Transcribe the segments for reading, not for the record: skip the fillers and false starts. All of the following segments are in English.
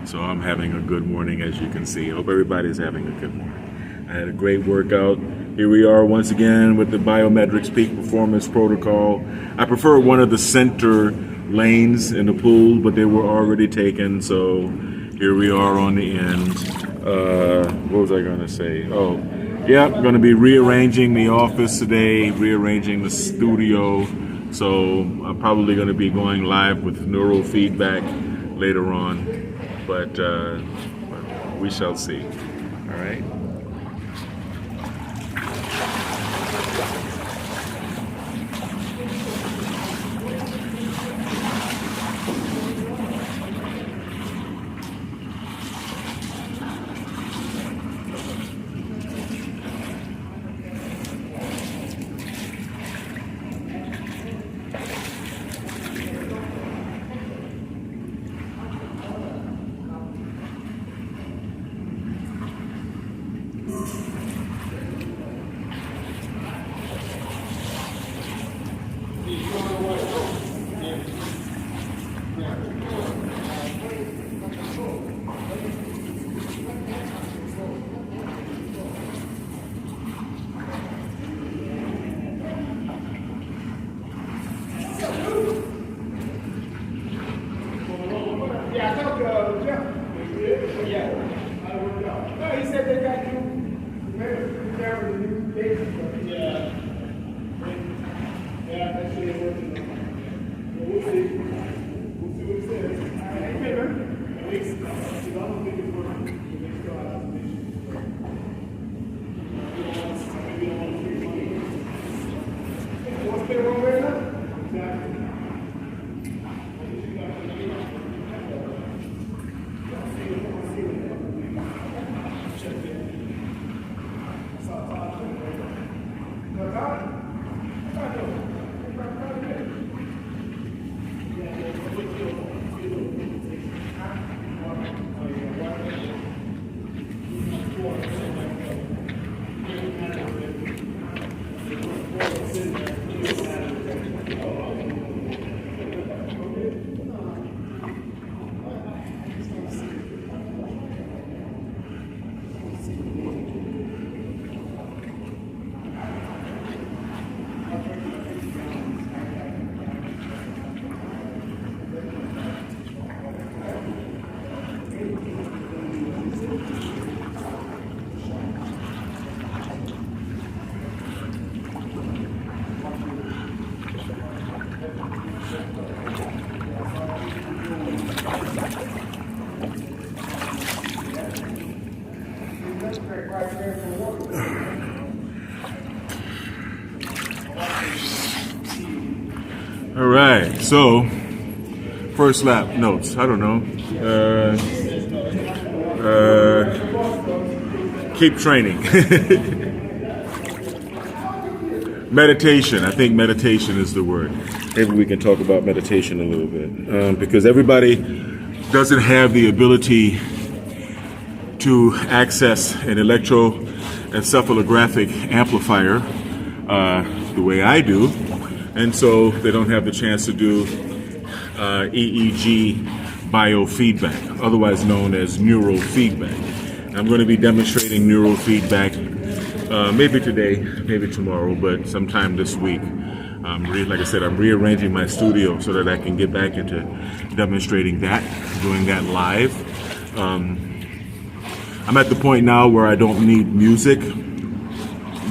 So I'm having a good morning, as you can see. I hope everybody's having a good morning. I had a great workout. Here we are once again with the BiomedRx Peak Performance Protocol. I prefer one of the center lanes in the pool, but they were already taken. So here we are on the end. What was I going to say? Oh, yeah, I'm going to be rearranging the office today, rearranging the studio. So I'm probably going to be going live with neurofeedback later on. But we shall see. All right. Yeah, I talked to Jeff. Yeah, I worked out. No, he said they got new bases. Yeah. Yeah, that's what they're working on. We'll see. We'll see what he says. Hey, man. At least, I don't think it's working. They still have some issues. Maybe don't want to free money. You want to stay wrong right now? Exactly. All right, so first lap notes. I don't know. Keep training. Meditation. I think meditation is the word. Maybe we can talk about meditation a little bit because everybody doesn't have the ability to access an electroencephalographic amplifier the way I do. And so they don't have the chance to do EEG biofeedback, otherwise known as neurofeedback. I'm going to be demonstrating neurofeedback maybe today, maybe tomorrow, but sometime this week. Like I said, I'm rearranging my studio so that I can get back into demonstrating that, doing that live. I'm at the point now where I don't need music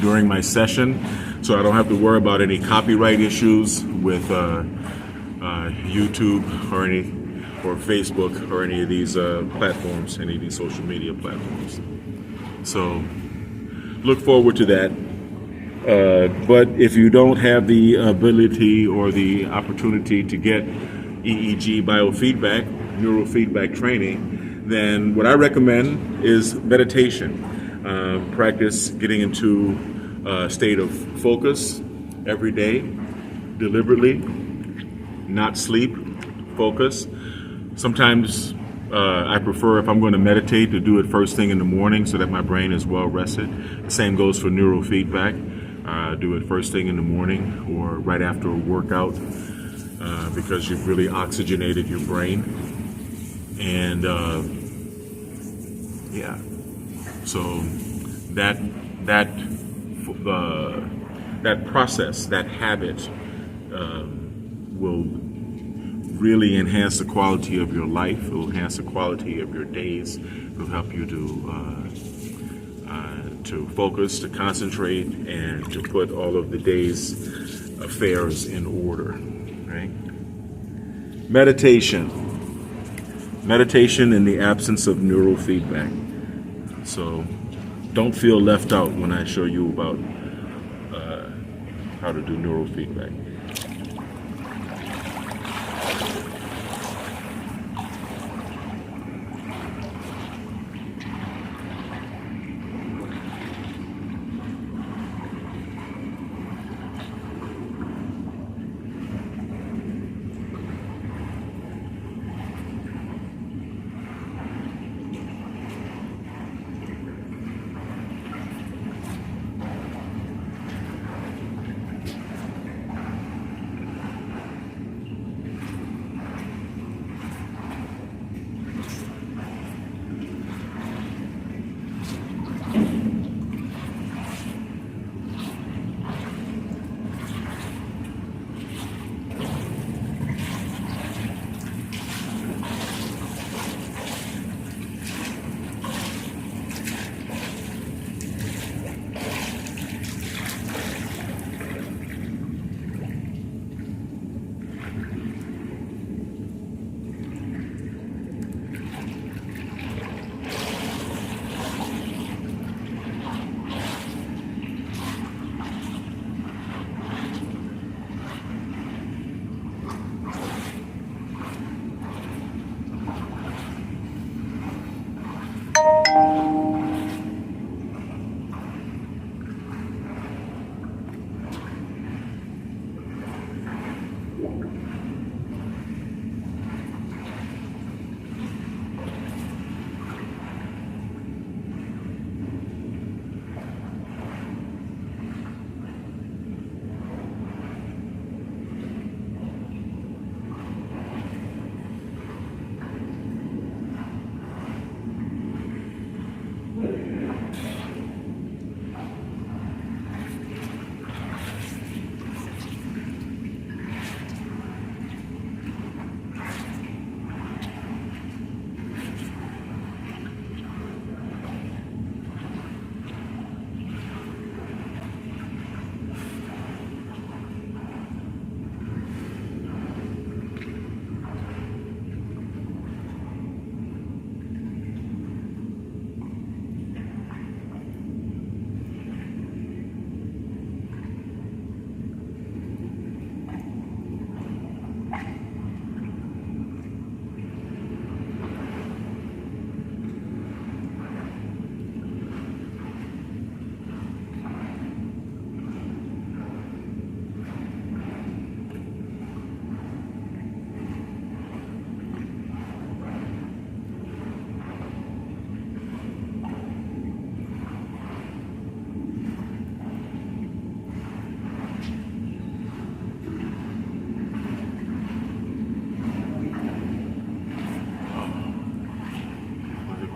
during my session, so I don't have to worry about any copyright issues with YouTube or Facebook or any of these platforms, any of these social media platforms. So look forward to that. But if you don't have the ability or the opportunity to get EEG biofeedback, neurofeedback training, then what I recommend is meditation. Practice getting into a state of focus every day, deliberately, not sleep, focus. Sometimes I prefer, if I'm going to meditate, to do it first thing in the morning so that my brain is well rested. The same goes for neurofeedback. Do it first thing in the morning or right after a workout because you've really oxygenated your brain. And Yeah. So that that that process, that habit, will really enhance the quality of your life. It will enhance the quality of your days. It will help you to focus, to concentrate, and to put all of the day's affairs in order. Right? Meditation. Meditation in the absence of neurofeedback. So don't feel left out when I show you about how to do neurofeedback.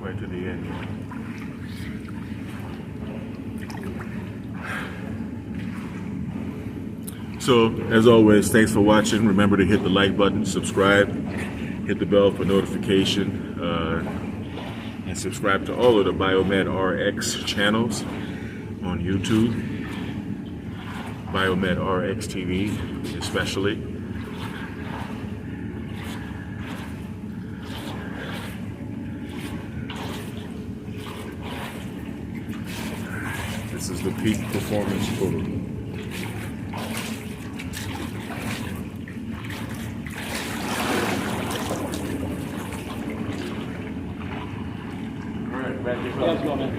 Right to the end. So, as always, thanks for watching. Remember to hit the like button, subscribe, hit the bell for notification, and subscribe to all of the BiomedRx channels on YouTube, BiomedRx TV especially. This is the peak performance protocol. All right, back to you. Let's go, man.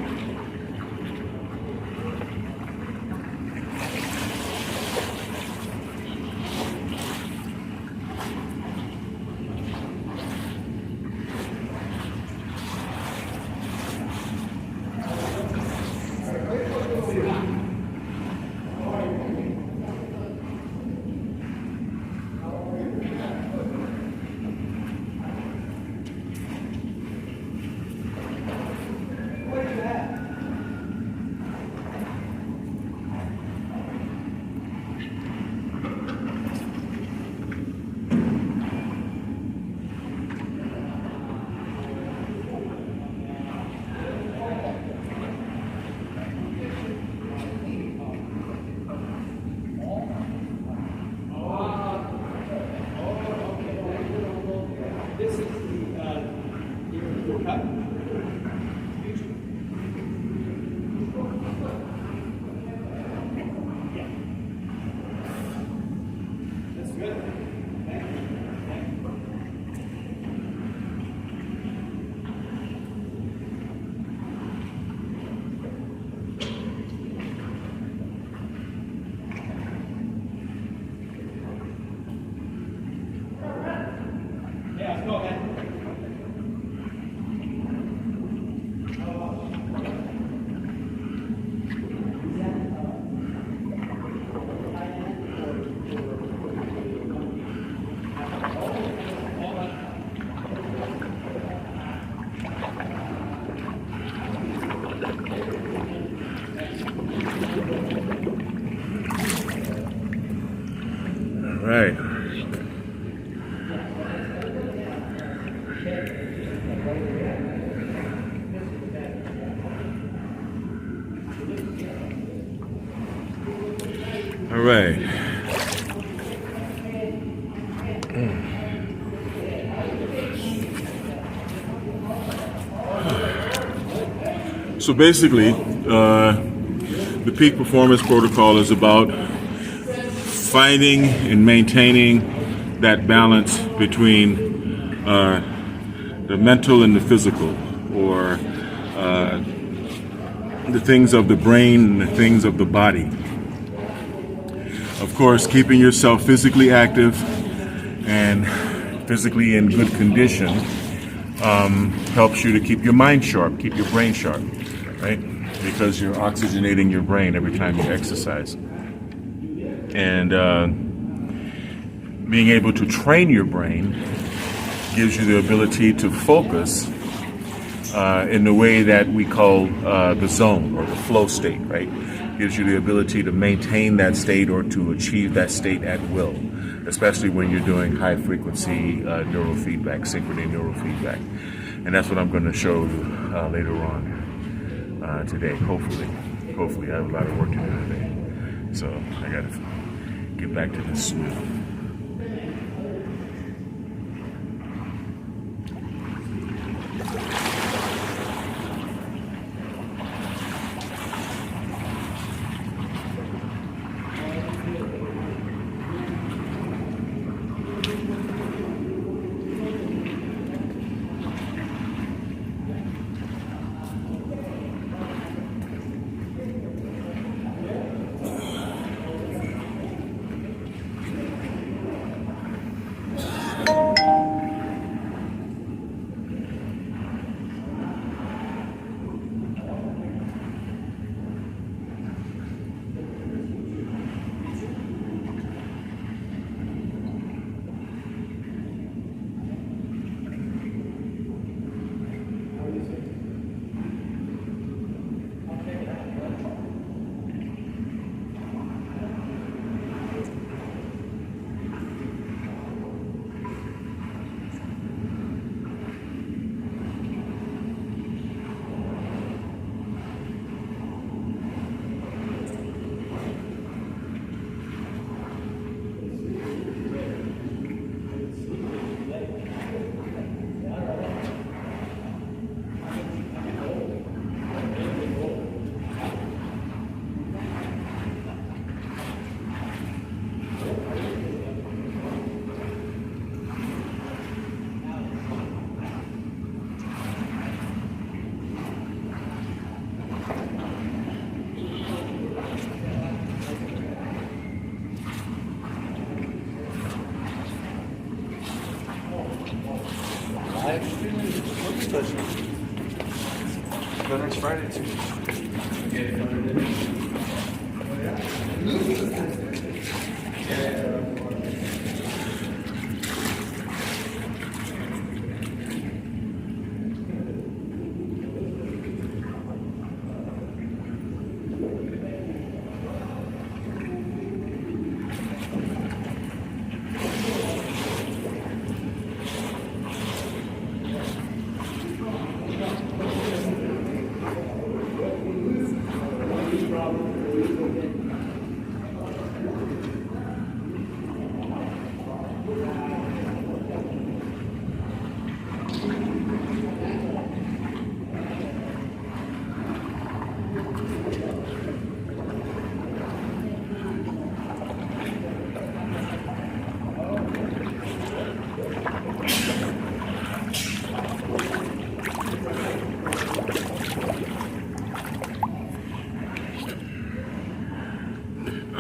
That's good. Thank you. Yeah, let's go, man. All right. All right. So basically, the peak performance protocol is about finding and maintaining that balance between the mental and the physical, or the things of the brain and the things of the body. Of course, keeping yourself physically active and physically in good condition helps you to keep your mind sharp, keep your brain sharp, right? Because you're oxygenating your brain every time you exercise. And being able to train your brain gives you the ability to focus in the way that we call the zone or the flow state, right? Gives you the ability to maintain that state or to achieve that state at will, especially when you're doing high frequency neurofeedback, synchrony neurofeedback. And that's what I'm going to show you later on today, hopefully. Hopefully, I have a lot of work to do today. So I got to get back to this soon. Go next Friday too.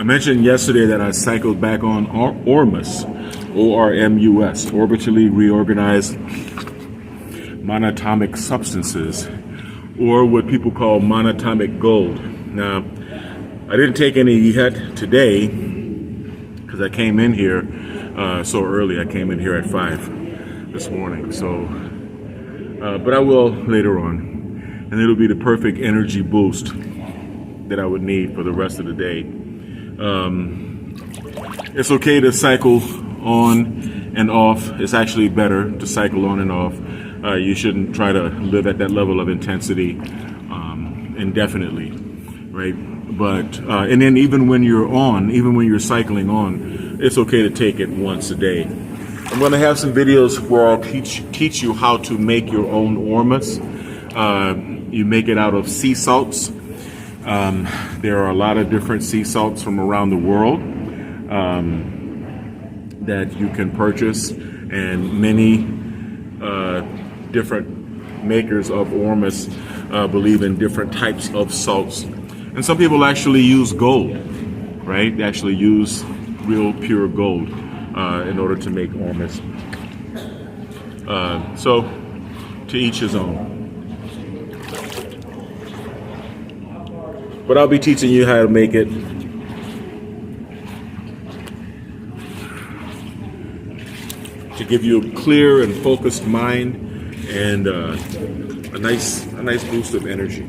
mentioned yesterday that I cycled back on Ormus, ORMUS, orbitally reorganized monatomic substances, or what people call monatomic gold. Now, I didn't take any yet today because I came in here so early. I came in here at 5 this morning. So, but I will later on, and it'll be the perfect energy boost that I would need for the rest of the day. It's okay to cycle on and off. It's actually better to cycle on and off. You shouldn't try to live at that level of intensity indefinitely, right? But and then even when you're cycling on, it's okay to take it once a day. I'm going to have some videos where I'll teach you how to make your own ormus. You make it out of sea salts. There are a lot of different sea salts from around the world that you can purchase, and many different makers of ormus believe in different types of salts. And some people actually use gold, right? They actually use real pure gold in order to make ormus. So, to each his own. But I'll be teaching you how to make it. To give you a clear and focused mind and a nice boost of energy.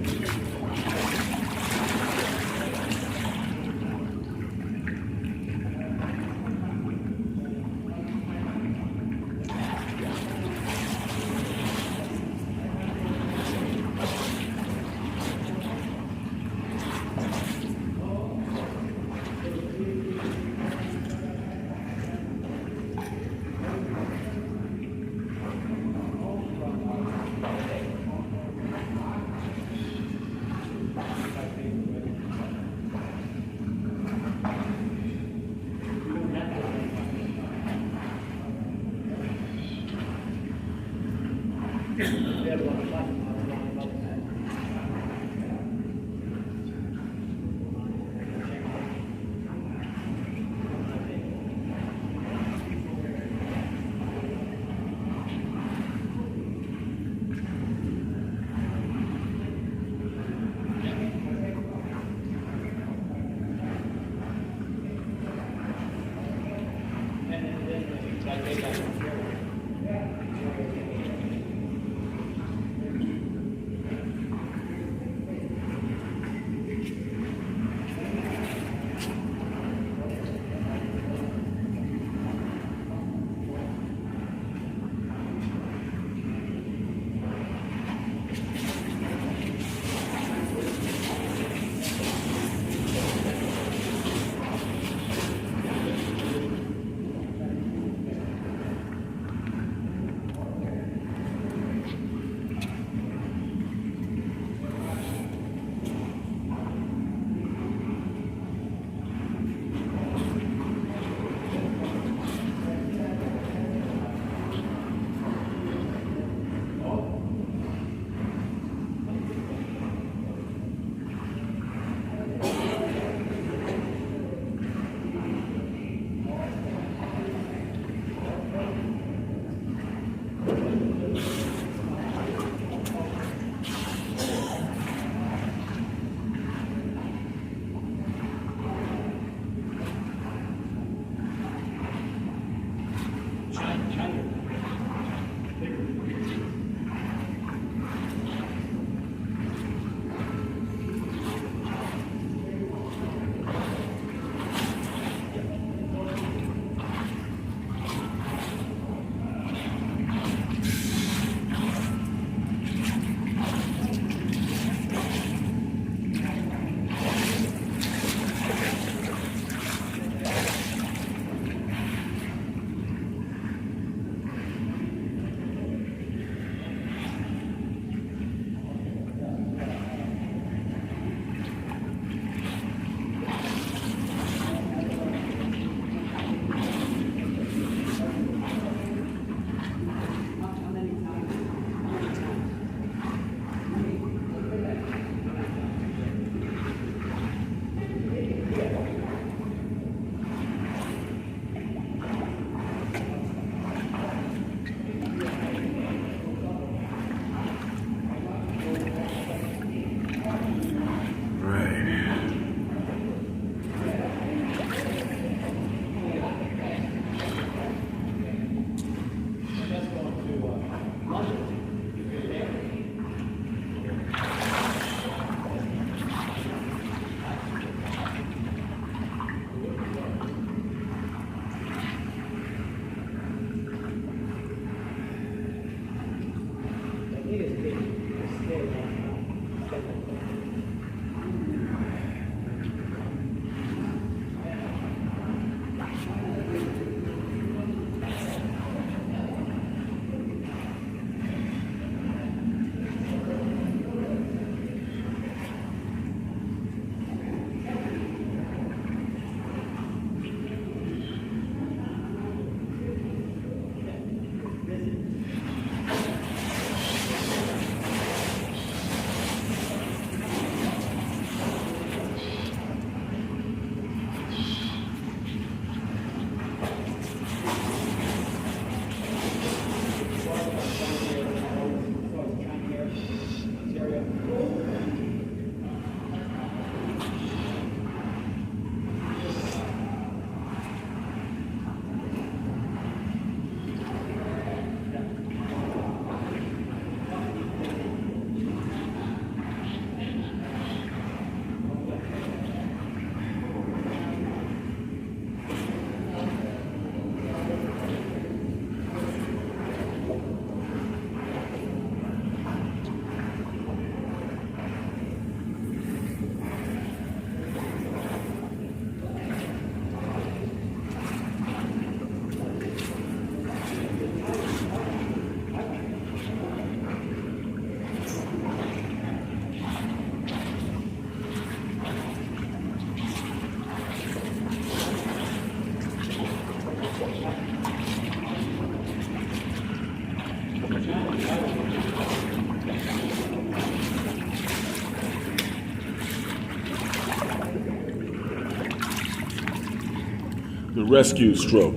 The rescue stroke.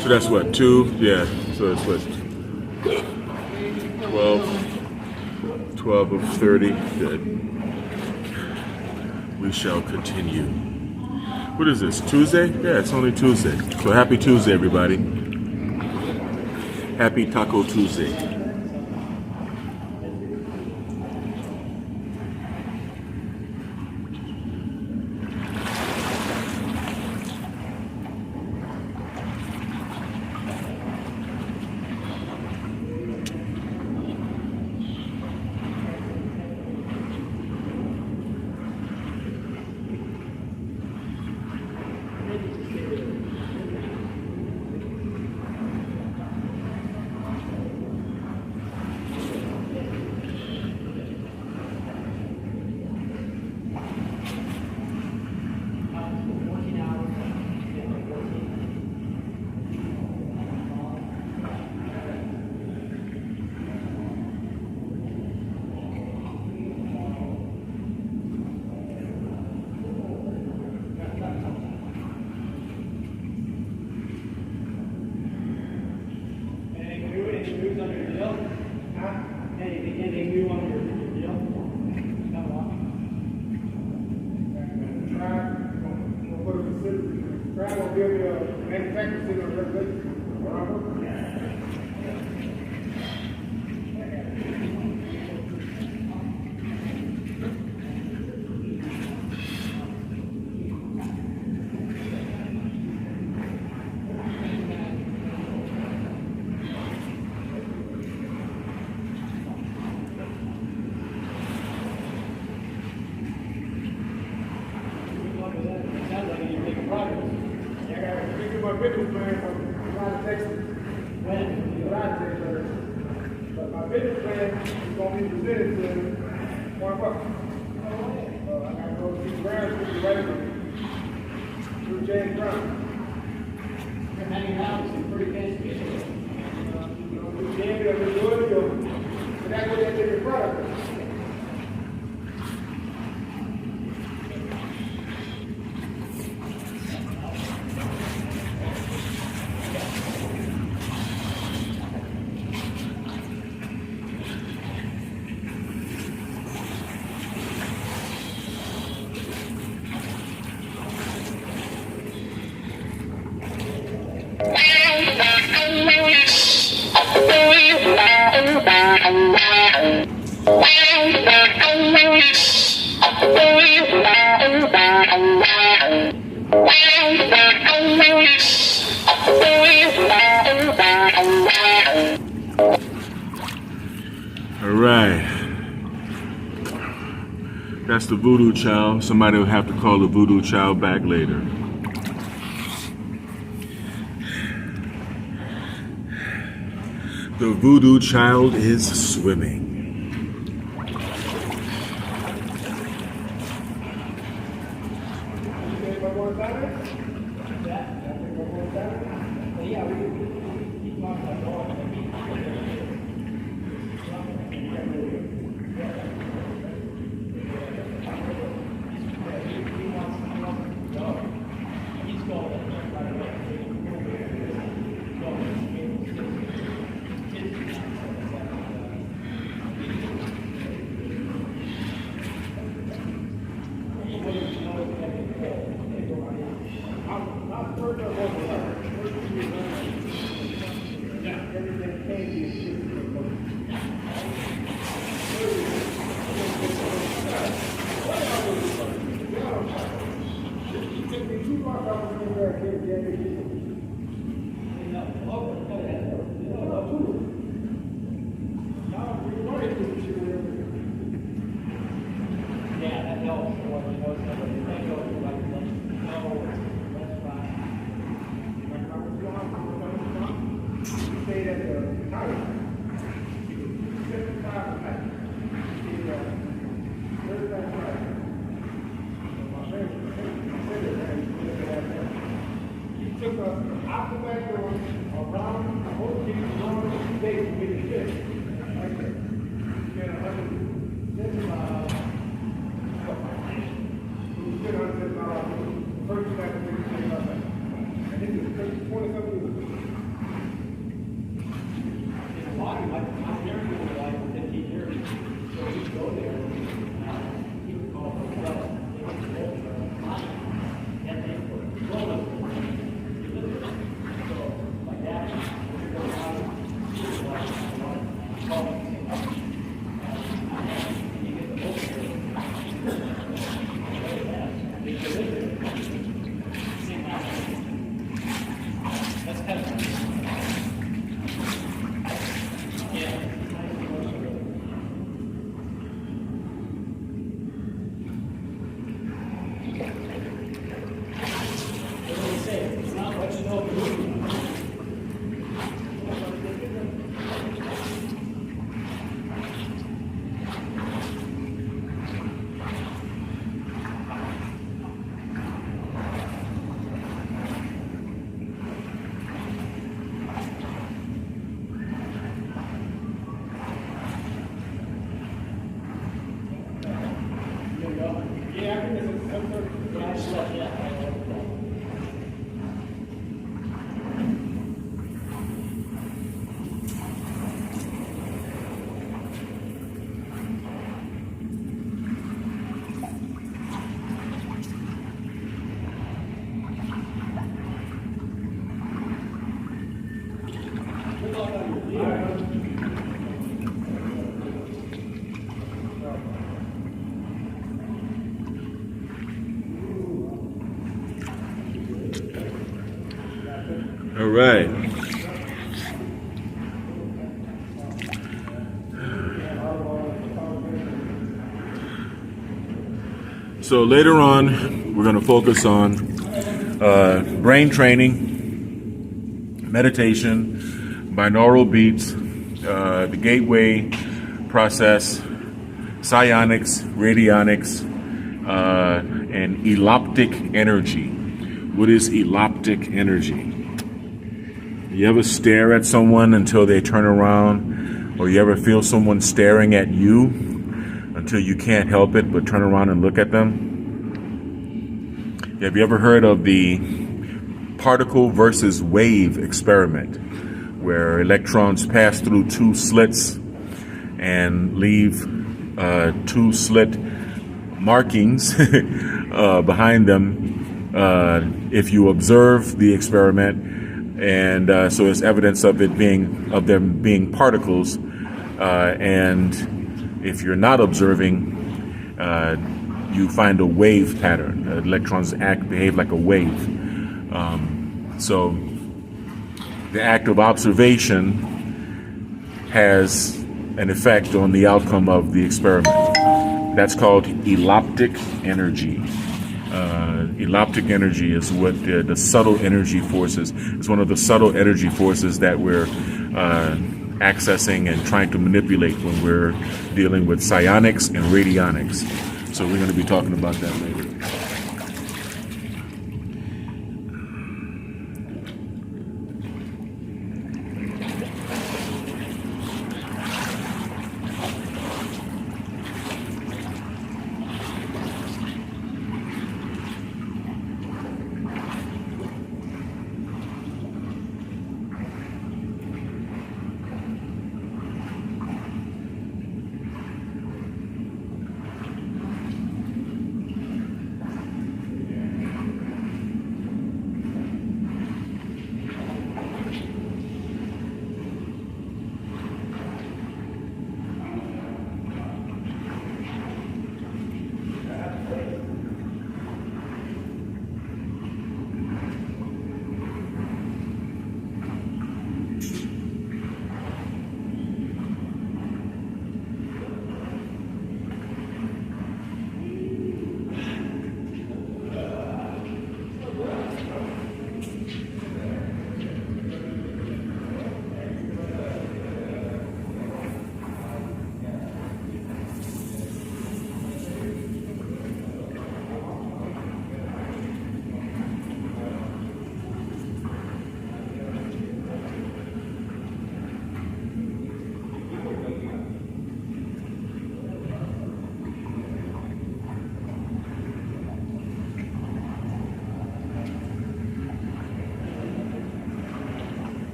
So that's what, 2? Yeah, so it's what, 12 of 30. Good. We shall continue. What is this, Tuesday? Yeah, it's only Tuesday. So happy Tuesday, everybody. Happy Taco Tuesday. That's the voodoo child. Somebody will have to call the voodoo child back later. The voodoo child is swimming. All right. So later on, we're going to focus on brain training, meditation, binaural beats, the gateway process, psionics, radionics, and eloptic energy. What is eloptic energy? You ever stare at someone until they turn around, or you ever feel someone staring at you until you can't help it but turn around and look at them? Have you ever heard of the particle versus wave experiment, where electrons pass through two slits and leave two slit markings behind them if you observe the experiment? And so it's evidence of them being particles. And if you're not observing, you find a wave pattern. Electrons behave like a wave. So the act of observation has an effect on the outcome of the experiment. That's called eloptic energy. Eloptic energy is what the subtle energy forces. It's one of the subtle energy forces that we're accessing and trying to manipulate when we're dealing with psionics and radionics. So we're going to be talking about that later.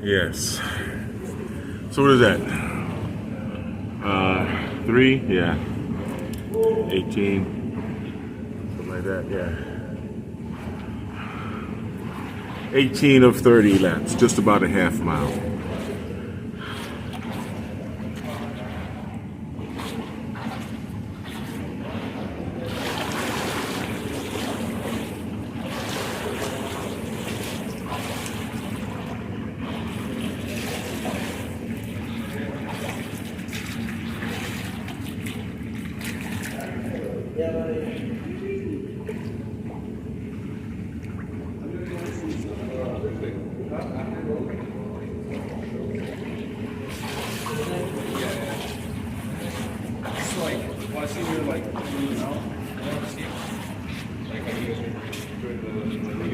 Yes. So what is that? 3? Yeah. 18. Something like that, yeah. 18 of 30 laps, just about a half mile.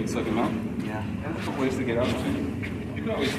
Suck them out? Yeah. That's a ways to get out too. You can always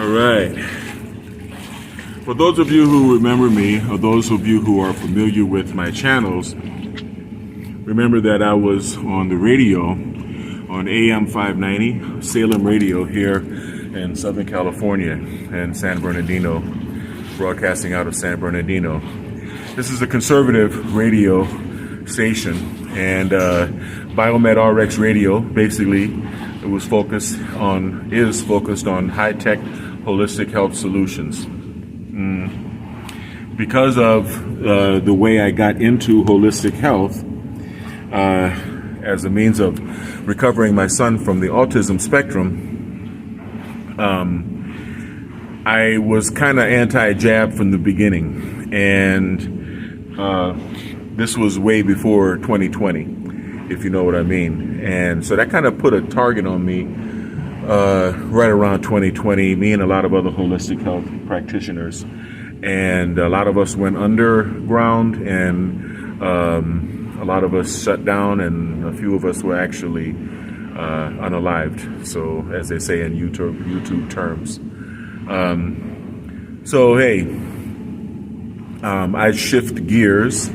All right. For those of you who remember me, or those of you who are familiar with my channels, remember that I was on the radio on AM 590, Salem Radio here in Southern California and San Bernardino, broadcasting out of San Bernardino. This is a conservative radio station, and BiomedRx Radio basically is focused on high-tech holistic health solutions. Because of the way I got into holistic health as a means of recovering my son from the autism spectrum, I was kind of anti-jab from the beginning, and this was way before 2020, if you know what I mean. And so that kind of put a target on me right around 2020, me and a lot of other holistic health practitioners. And a lot of us went underground, and a lot of us shut down, and a few of us were actually unalived, so as they say in YouTube terms. So hey, I shift gears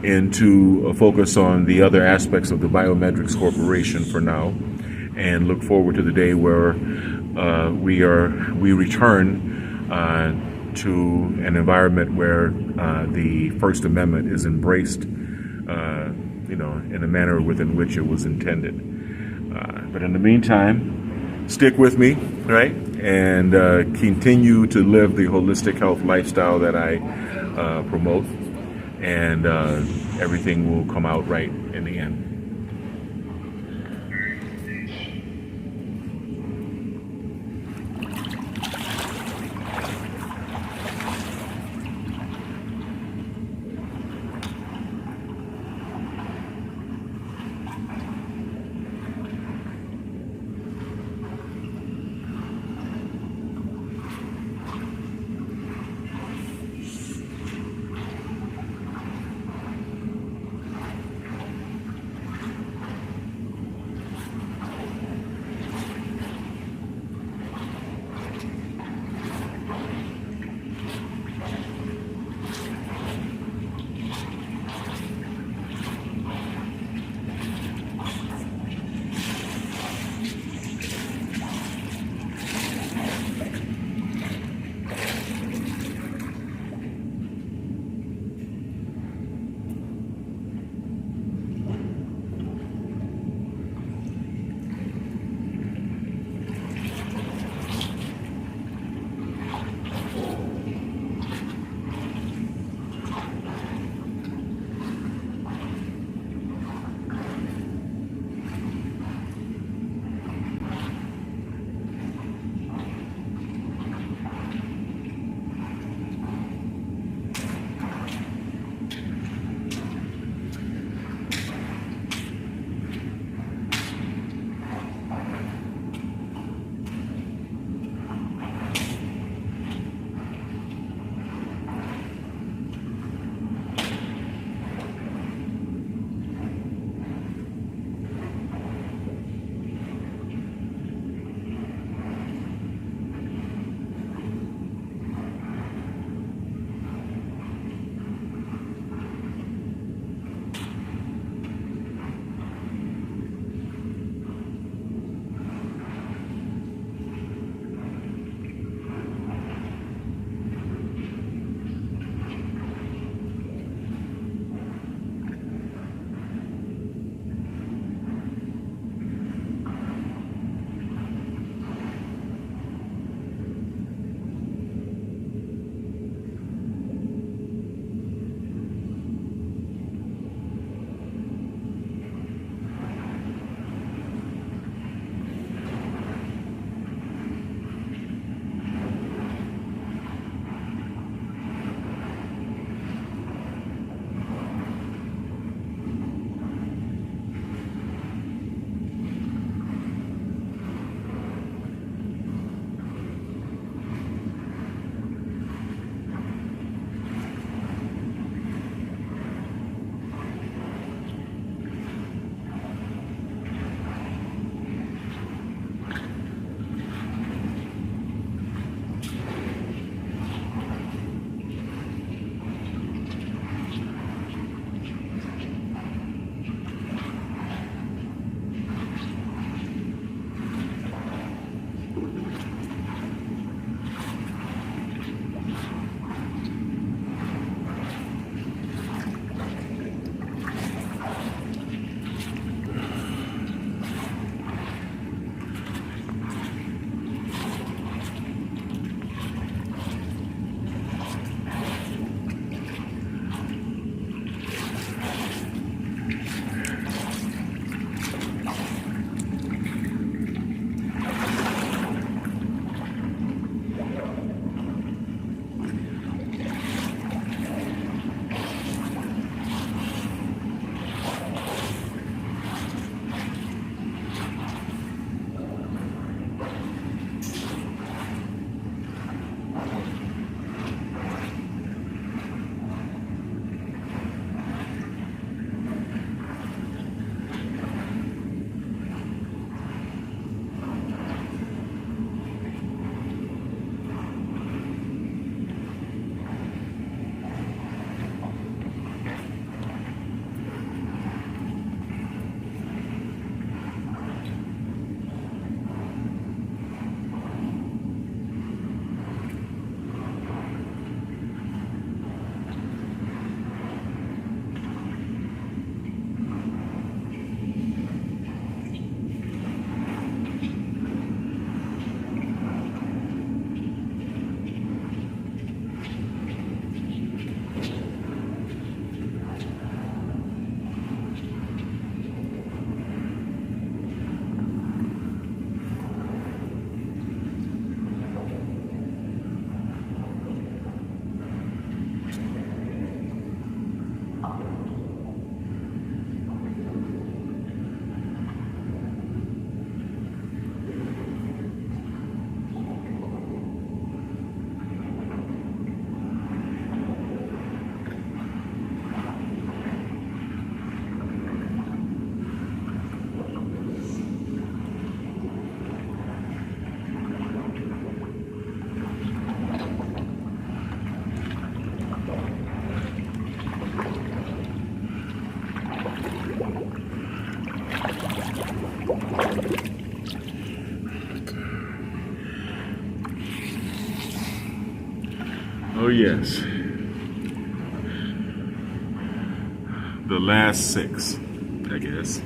into a focus on the other aspects of the BiomedRx Corporation for now, and look forward to the day where we return to an environment where the First Amendment is embraced, in a manner within which it was intended. But in the meantime, stick with me, right, and continue to live the holistic health lifestyle that I promote, and everything will come out right in the end. yes. The last 6, I guess.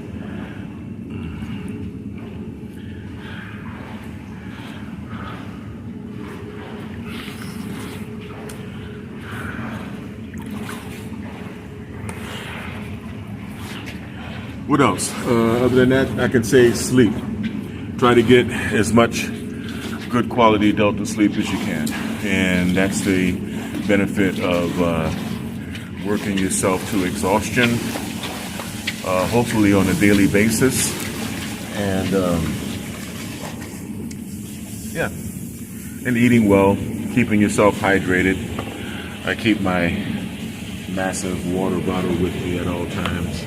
What else? Other than that, I can say sleep. Try to get as much good quality delta sleep as you can. And that's the benefit of working yourself to exhaustion, hopefully on a daily basis. And yeah, and eating well, keeping yourself hydrated. I keep my massive water bottle with me at all times.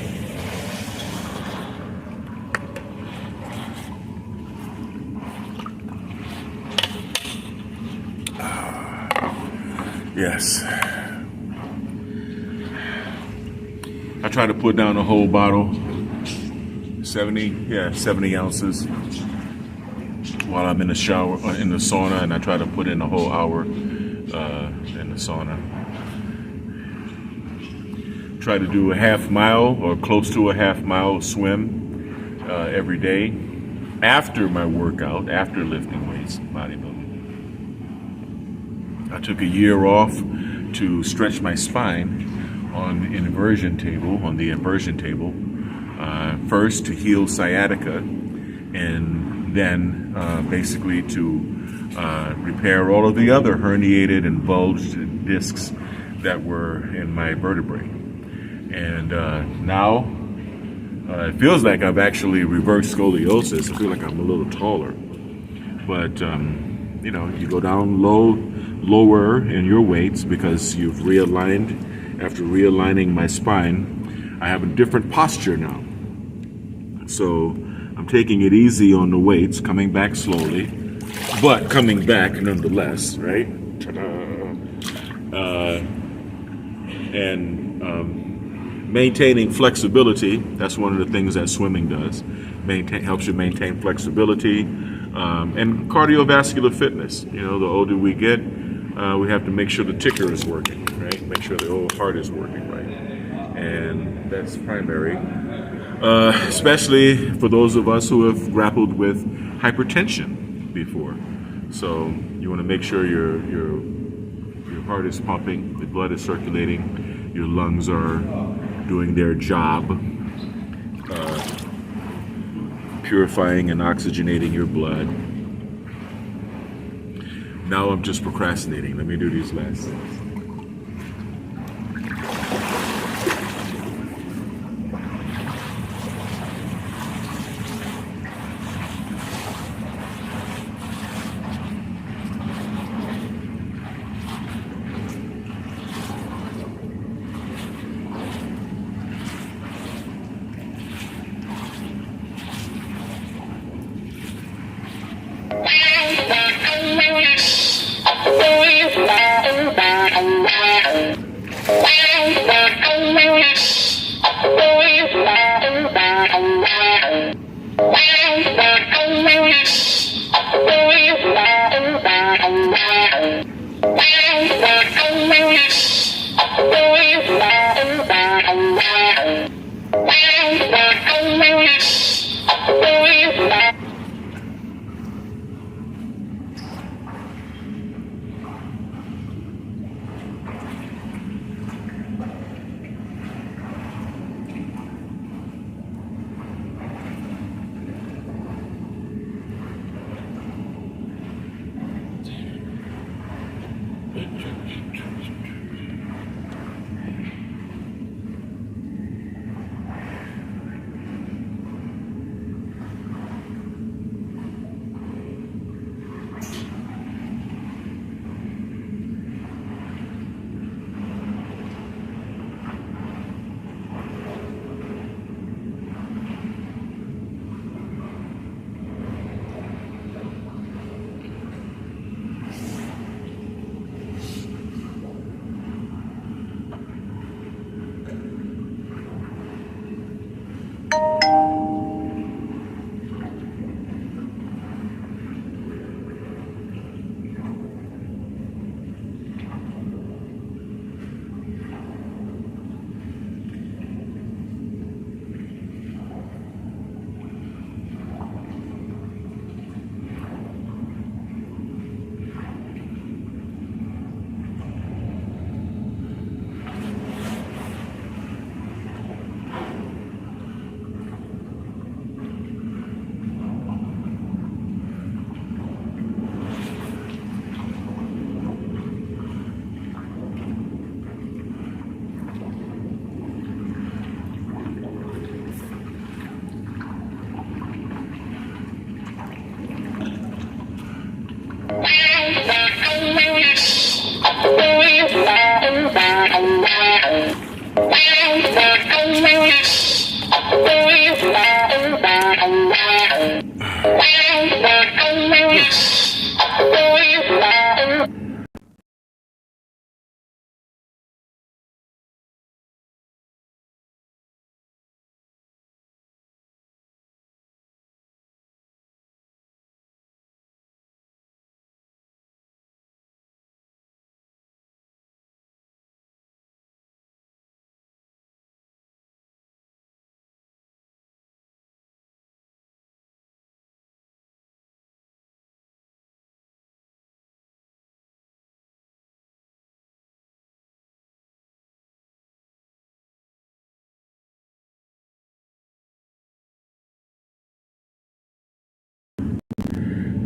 Yes. I try to put down a whole bottle, 70 ounces while I'm in the shower, in the sauna, and I try to put in a whole hour in the sauna. Try to do a half mile or close to a half mile swim every day after my workout, after lifting weights, bodybuilding. I took a year off to stretch my spine on the inversion table, first to heal sciatica, and then basically to repair all of the other herniated and bulged discs that were in my vertebrae. And now it feels like I've actually reversed scoliosis. I feel like I'm a little taller. But, you go down lower in your weights because you've realigned. After realigning my spine, I have a different posture now. So I'm taking it easy on the weights, coming back slowly, but coming back nonetheless, right? Maintaining flexibility. That's one of the things that swimming does. Helps you maintain flexibility and cardiovascular fitness. The older we get, we have to make sure the ticker is working, right? Make sure the old heart is working right. And that's primary, especially for those of us who have grappled with hypertension before. So you want to make sure your heart is pumping, the blood is circulating, your lungs are doing their job, purifying and oxygenating your blood. Now I'm just procrastinating. Let me do these last things.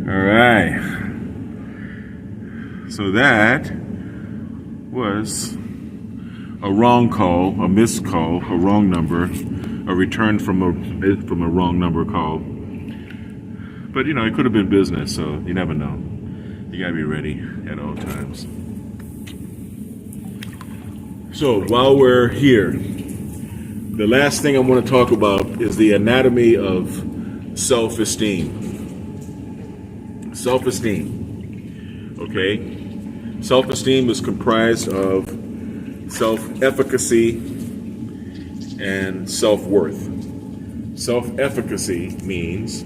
All right. So that was a wrong call, a missed call, a wrong number, a return from a wrong number call. But you know, it could have been business, so you never know. You gotta be ready at all times. So while we're here, the last thing I want to talk about is the anatomy of self-esteem. Self-esteem, okay? Self-esteem is comprised of self-efficacy and self-worth. Self-efficacy means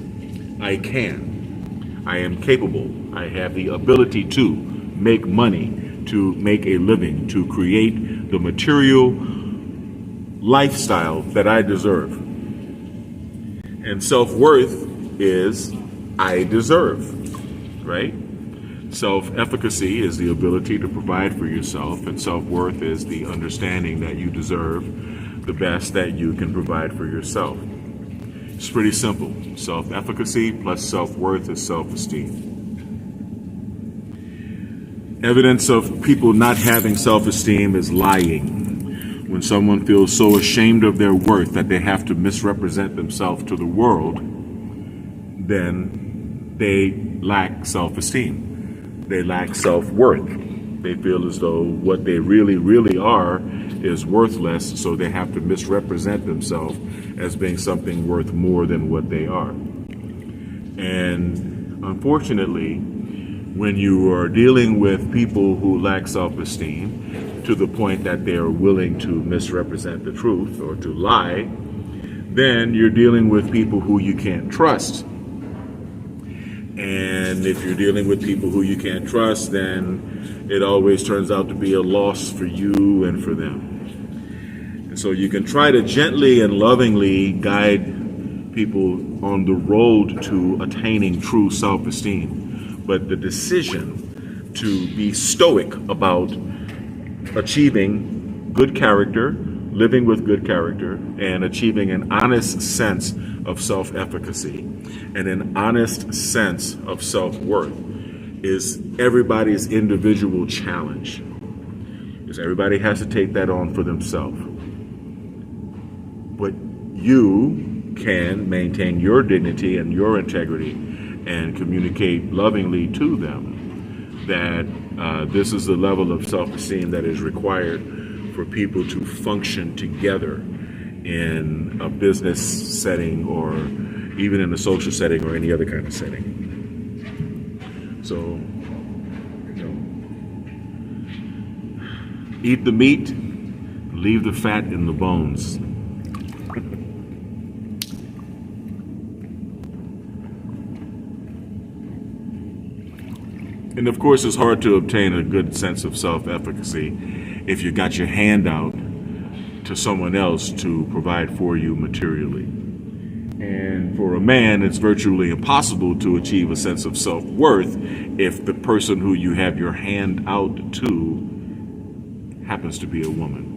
I can, I am capable, I have the ability to make money, to make a living, to create the material lifestyle that I deserve. And self-worth is I deserve, right? Self-efficacy is the ability to provide for yourself, and self-worth is the understanding that you deserve the best that you can provide for yourself. It's pretty simple. Self-efficacy plus self-worth is self-esteem. Evidence of people not having self-esteem is lying. When someone feels so ashamed of their worth that they have to misrepresent themselves to the world, then they lack self-esteem. They lack self-worth. They feel as though what they really are is worthless, so they have to misrepresent themselves as being something worth more than what they are. And unfortunately, when you are dealing with people who lack self-esteem to the point that they are willing to misrepresent the truth or to lie, then you're dealing with people who you can't trust. And if you're dealing with people who you can't trust, then it always turns out to be a loss for you and for them. And so you can try to gently and lovingly guide people on the road to attaining true self-esteem. But the decision to be stoic about achieving good character, living with good character, and achieving an honest sense of self-efficacy and an honest sense of self-worth is everybody's individual challenge. Because everybody has to take that on for themselves. But you can maintain your dignity and your integrity and communicate lovingly to them that this is the level of self-esteem that is required for people to function together in a business setting or even in a social setting or any other kind of setting. So, eat the meat, leave the fat in the bones. And of course, it's hard to obtain a good sense of self-efficacy if you got your hand out to someone else to provide for you materially. And for a man, it's virtually impossible to achieve a sense of self-worth if the person who you have your hand out to happens to be a woman.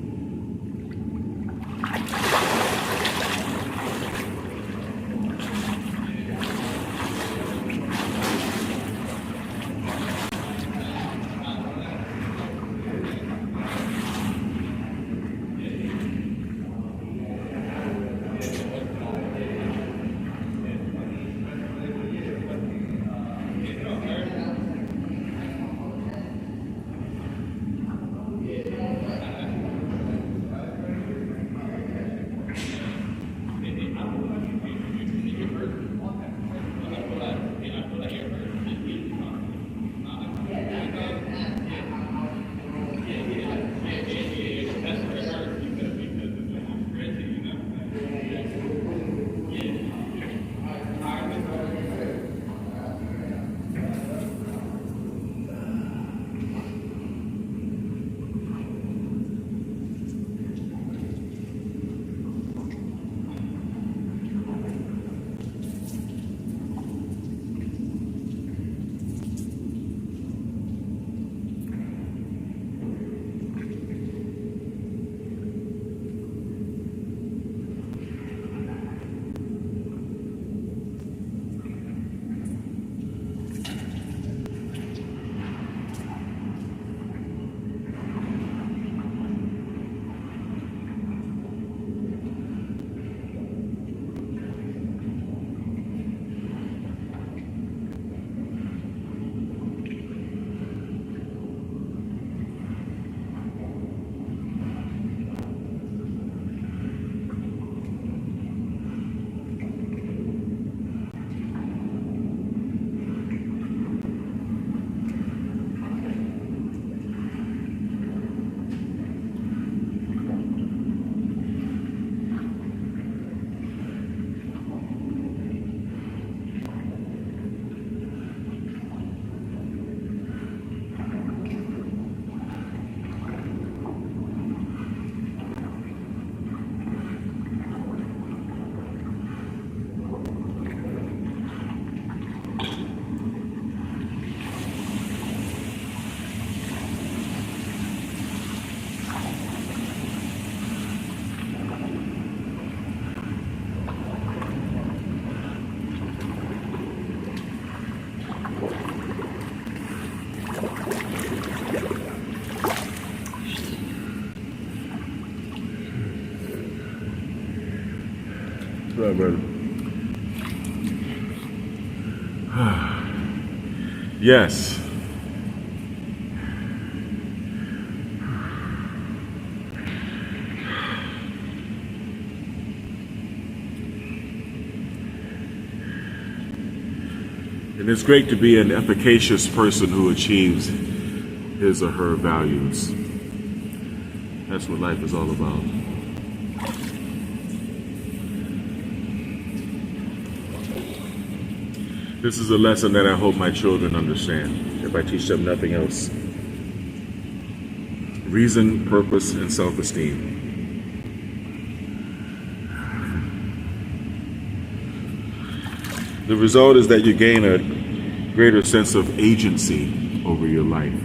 Right, brother. Yes. And it's great to be an efficacious person who achieves his or her values. That's what life is all about. This is a lesson that I hope my children understand, if I teach them nothing else. Reason, purpose, and self-esteem. The result is that you gain a greater sense of agency over your life.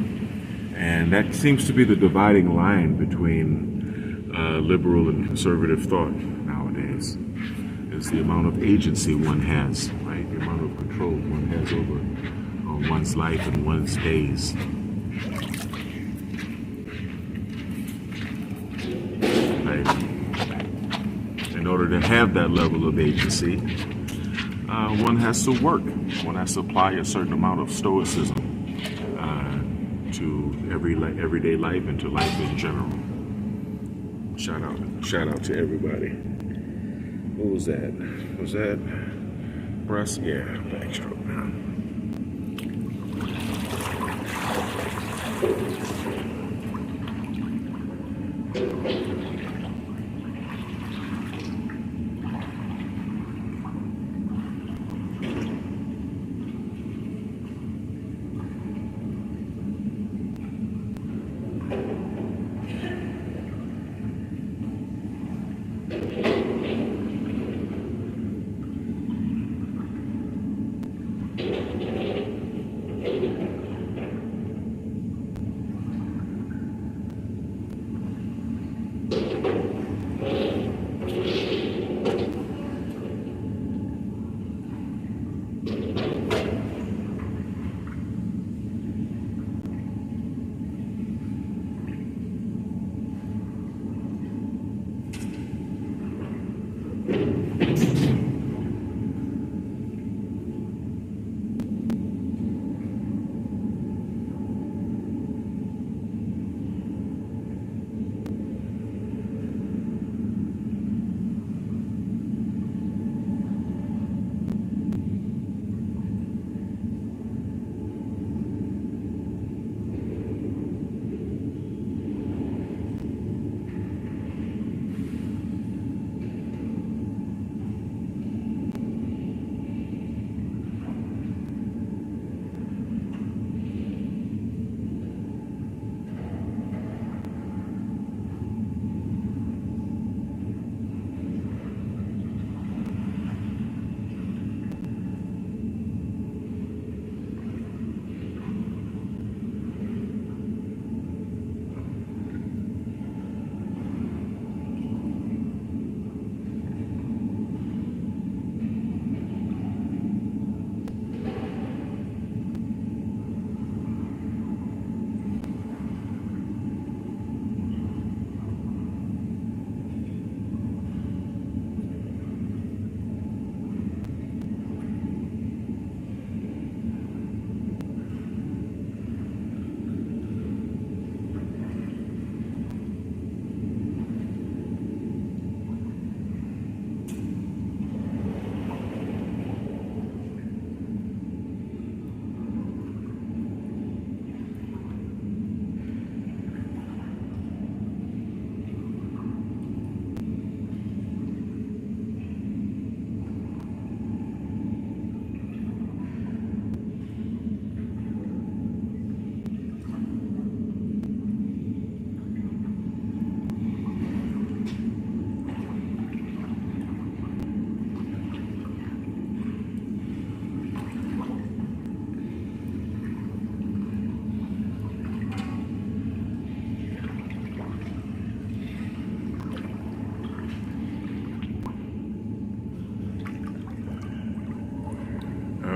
And that seems to be the dividing line between liberal and conservative thought nowadays, is the amount of agency one has, right? The amount of control one has over one's life and one's days. Right? In order to have that level of agency, one has to work. One has to apply a certain amount of stoicism to everyday life and to life in general. Shout out to everybody. What was that? Was that breast? Yeah, backstroke now.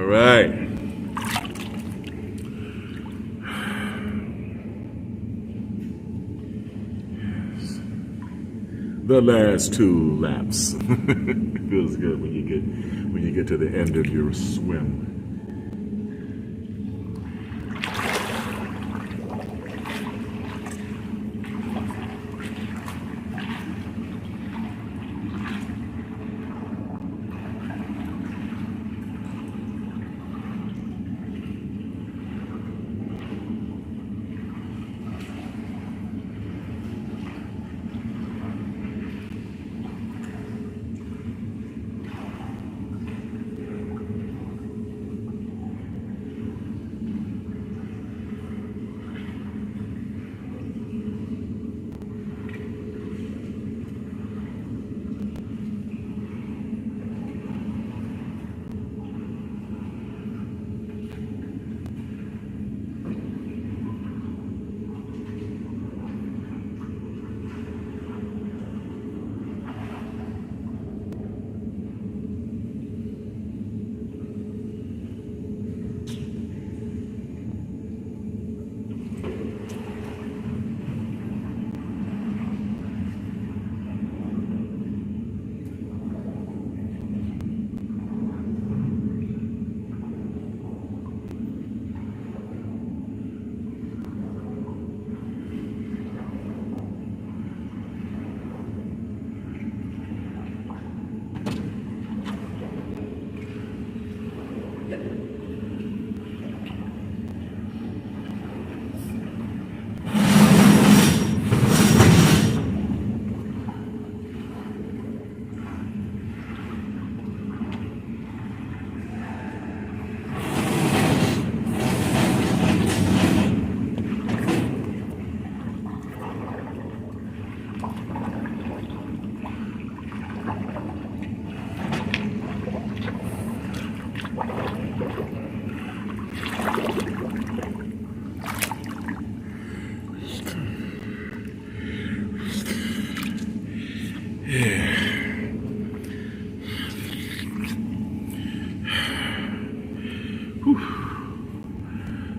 right. The last 2 laps. Feels good when you get to the end of your swim.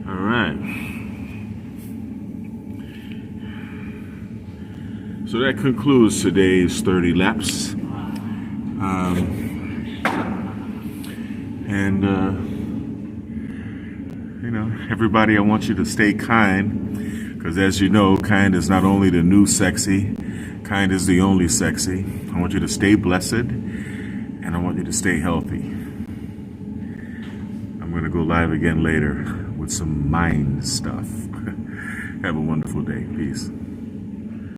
All right. So that concludes today's 30 laps. Everybody, I want you to stay kind, because as you know, kind is not only the new sexy, kind is the only sexy. I want you to stay blessed, and I want you to stay healthy. I'm going to go live again later with some mind stuff. Have a wonderful day. Peace.